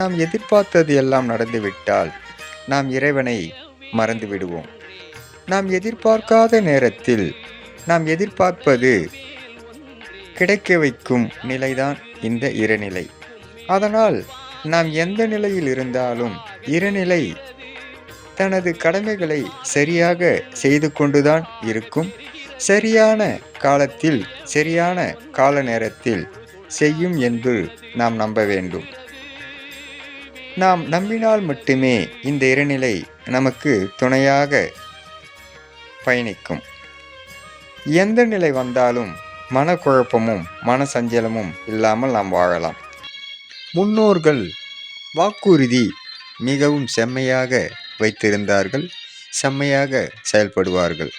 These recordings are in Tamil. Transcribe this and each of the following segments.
நாம் எதிர்பார்த்தது எல்லாம் நடந்துவிட்டால் நாம் இறைவனை மறந்து விடுவோம். நாம் எதிர்பார்க்காத நேரத்தில் நாம் எதிர்பார்ப்பது கிடைக்க வைக்கும் நிலைதான் இந்த இறைநிலை. அதனால் நாம் எந்த நிலையில் இருந்தாலும் இறைநிலை தனது கடமைகளை சரியாக செய்து கொண்டுதான் இருக்கும். சரியான காலத்தில் சரியான கால நேரத்தில் செய்யும் என்று நாம் நம்ப வேண்டும். நாம் நம்பினால் மட்டுமே இந்த இறைநிலை நமக்கு துணையாக பயணிக்கும். எந்த நிலை வந்தாலும் மனக்குழப்பமும் மனசஞ்சலமும் இல்லாமல் நாம் வாழலாம். முன்னோர்கள் வாக்குறுதி மிகவும் செம்மையாக வைத்திருந்தார்கள், செம்மையாக செயல்படுவார்கள்.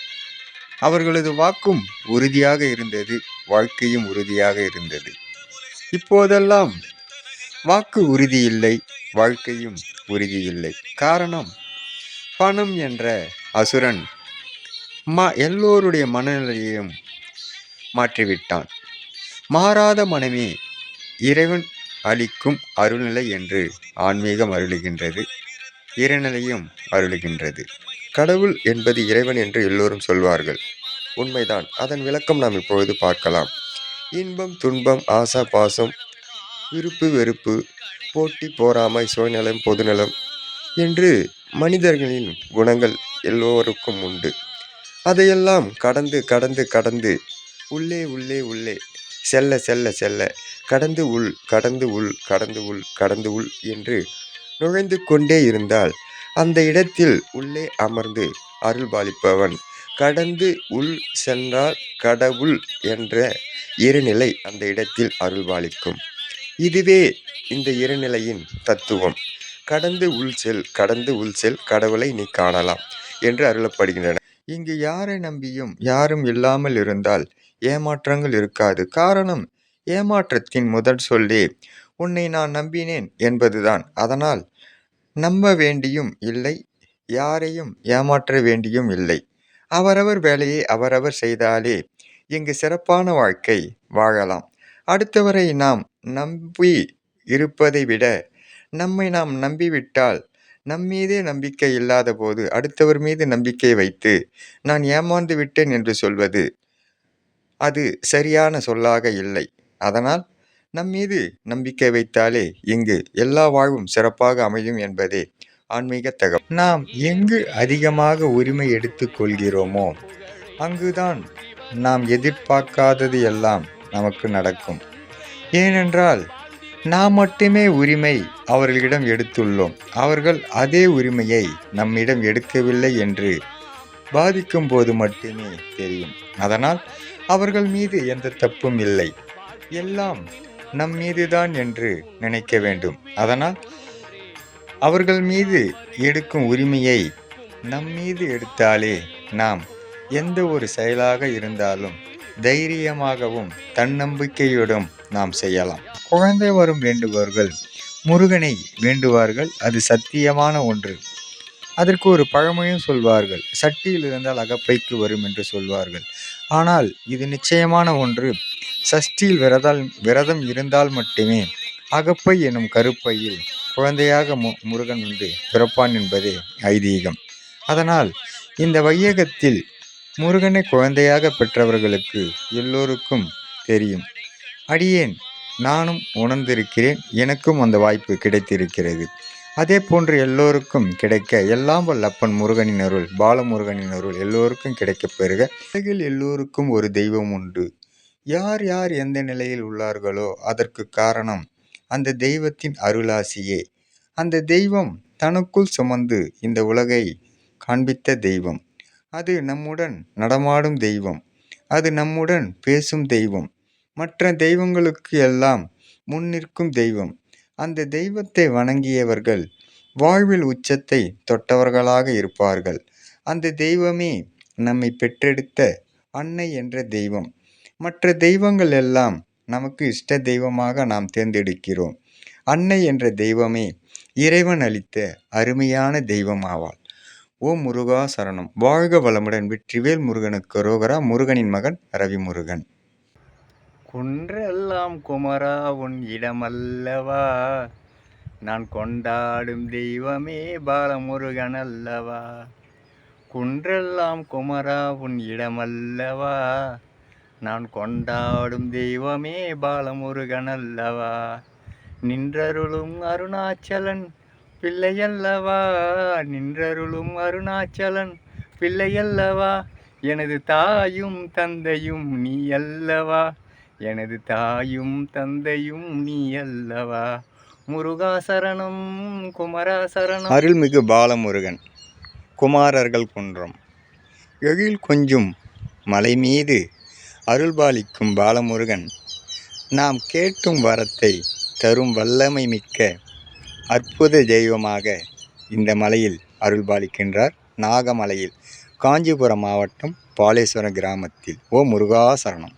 அவர்களது வாக்கும் உறுதியாக இருந்தது, வாழ்க்கையும் உறுதியாக இருந்தது. இப்போதெல்லாம் வாக்கு உறுதி இல்லை, வாழ்க்கையும் உறுதி இல்லை. காரணம், பணம் என்ற அசுரன் எல்லோருடைய மனநிலையையும் மாற்றிவிட்டான். மாறாத மனமே இறைவன் அளிக்கும் அருள்நிலை என்று ஆன்மீகம் அருளுகின்றது, இறைநிலையும் அருளுகின்றது. கடவுள் என்பது இறைவன் என்று எல்லோரும் சொல்வார்கள். உண்மைதான். அதன் விளக்கம் நாம் இப்பொழுது பார்க்கலாம். இன்பம், துன்பம், ஆசா பாசம், விருப்பு வெறுப்பு, போட்டி பொறாமை, சுயநலம், பொதுநலம் என்று மனிதர்களின் குணங்கள் எல்லோருக்கும் உண்டு. அதையெல்லாம் கடந்து கடந்து கடந்து உள்ளே உள்ளே உள்ளே செல்ல செல்ல செல்ல கடந்து உள் கடந்து உள் கடந்து உள் கடந்து உள் என்று நுழைந்து கொண்டே இருந்தால் அந்த இடத்தில் உள்ளே அமர்ந்து அருள் பாலிப்பவன் கடந்து உள் சென்றால் கடவுள் என்ற இறைநிலை அந்த இடத்தில் அருள் பாலிக்கும். இதுவே இந்த இறைநிலையின் தத்துவம். கடந்து உள் செல், கடந்து உள் செல், கடவுளை நீ காணலாம் என்று அருளப்படுகின்றன. இங்கு யாரை நம்பியும் யாரும் இல்லாமல் இருந்தால் ஏமாற்றங்கள் இருக்காது. காரணம், ஏமாற்றத்தின் முதல் சொல்லே உன்னை நான் நம்பினேன் என்பதுதான். அதனால் நம்ப வேண்டியும் இல்லை, யாரையும் ஏமாற்ற வேண்டியும் இல்லை. அவரவர் வேலையை அவரவர் செய்தாலே இங்கு சிறப்பான வாழ்க்கை வாழலாம். அடுத்தவரை நாம் நம்பி இருப்பதை விட நம்மை நாம் நம்பிவிட்டால், நம்மீதே நம்பிக்கை இல்லாத போது அடுத்தவர் மீது நம்பிக்கை வைத்து நான் ஏமாந்து விட்டேன் என்று சொல்வது அது சரியான சொல்லாக இல்லை. அதனால் நம்மீது நம்பிக்கை வைத்தாலே இங்கு எல்லா வாழ்வும் சிறப்பாக அமையும் என்பதே ஆன்மீக தகவல். நாம் எங்கு அதிகமாக உரிமை எடுத்துக் கொள்கிறோமோ அங்குதான் நாம் எதிர்பார்க்காதது எல்லாம் நமக்கு நடக்கும். ஏனென்றால் நாம் மட்டுமே உரிமை அவர்களிடம் எடுத்துள்ளோம், அவர்கள் அதே உரிமையை நம்மிடம் எடுக்கவில்லை என்று பாதிக்கும் போது மட்டுமே தெரியும். அதனால் அவர்கள் மீது எந்த தப்பும் இல்லை, எல்லாம் நம் மீதுதான் என்று நினைக்க வேண்டும். அதனால் அவர்கள் மீது எடுக்கும் உரிமையை நம் மீது எடுத்தாலே நாம் எந்த ஒரு செயலாக இருந்தாலும் தைரியமாகவும் தன்னம்பிக்கையோடும் நாம் செய்யலாம். குழந்தை வரும் வேண்டுபவர்கள் முருகனை வேண்டுவார்கள். அது சத்தியமான ஒன்று. அதற்கு ஒரு பழமொழியும் சொல்வார்கள், சட்டியில் இருந்தால் அகப்பைக்கு வரும் என்று சொல்வார்கள். ஆனால் இது நிச்சயமான ஒன்று. சஷ்டியில் விரதம் இருந்தால் மட்டுமே அகப்பை எனும் கருப்பையில் குழந்தையாக முருகன் வந்து பிறப்பான் என்பதே ஐதீகம். அதனால் இந்த வையகத்தில் முருகனை குழந்தையாக பெற்றவர்களுக்கு எல்லோருக்கும் தெரியும். அடியேன் நானும் உணர்ந்திருக்கிறேன், எனக்கும் அந்த வாய்ப்பு கிடைத்திருக்கிறது. அதே போன்று எல்லோருக்கும் கிடைக்க எல்லாம் வல்ல அப்பன் முருகனின் அருள், பாலமுருகனின் அருள் எல்லோருக்கும் கிடைக்கப் பெறுக. உலகில் எல்லோருக்கும் ஒரு தெய்வம் உண்டு. யார் யார் எந்த நிலையில் உள்ளார்களோ அதற்கு காரணம் அந்த தெய்வத்தின் அருளாசியே. அந்த தெய்வம் தனக்குள் சுமந்து இந்த உலகை காண்பித்த தெய்வம். அது நம்முடன் நடமாடும் தெய்வம், அது நம்முடன் பேசும் தெய்வம், மற்ற தெய்வங்களுக்கு எல்லாம் முன்னிற்கும் தெய்வம். அந்த தெய்வத்தை வணங்கியவர்கள் வாழ்வில் உச்சத்தை தொட்டவர்களாக இருப்பார்கள். அந்த தெய்வமே நம்மை பெற்றெடுத்த அன்னை என்ற தெய்வம். மற்ற தெய்வங்கள் எல்லாம் நமக்கு இஷ்ட தெய்வமாக நாம் தேர்ந்தெடுக்கிறோம். அன்னை என்ற தெய்வமே இறைவன் அளித்த அருமையான தெய்வம் ஆவாள். ஓம் முருகா சரணம். வாழ்க வளமுடன். வெற்றிவேல் முருகனுக்கு அரோகரா. முருகனின் மகன் ரவிமுருகன். குன்றெல்லாம் குமரா உன் இடமல்லவா, நான் கொண்டாடும் தெய்வமே பாலமுருகன் அல்லவா, குன்றெல்லாம் குமரா உன் இடமல்லவா, நான் கொண்டாடும் தெய்வமே பாலமுருகன் அல்லவா, நின்றருளும் அருணாச்சலன் பிள்ளையல்லவா, நின்றருளும் அருணாச்சலன் பிள்ளையல்லவா, எனது தாயும் தந்தையும் நீ அல்லவா, எனது தாயும் தந்தையும் நீ அல்லவா, முருகாசரணம் குமராசரணம். அருள்மிகு பாலமுருகன் குமாரர்கள் குன்றம் எழில் கொஞ்சும் மலை மீது அருள்பாலிக்கும் பாலமுருகன் நாம் கேட்டும் வரத்தை தரும் வல்லமை மிக்க அற்புத தெய்வமாக இந்த மலையில் அருள்பாலிக்கின்றார். நாகமலையில், காஞ்சிபுரம் மாவட்டம் பாலேஸ்வரம் கிராமத்தில். ஓ முருகாசரணம்.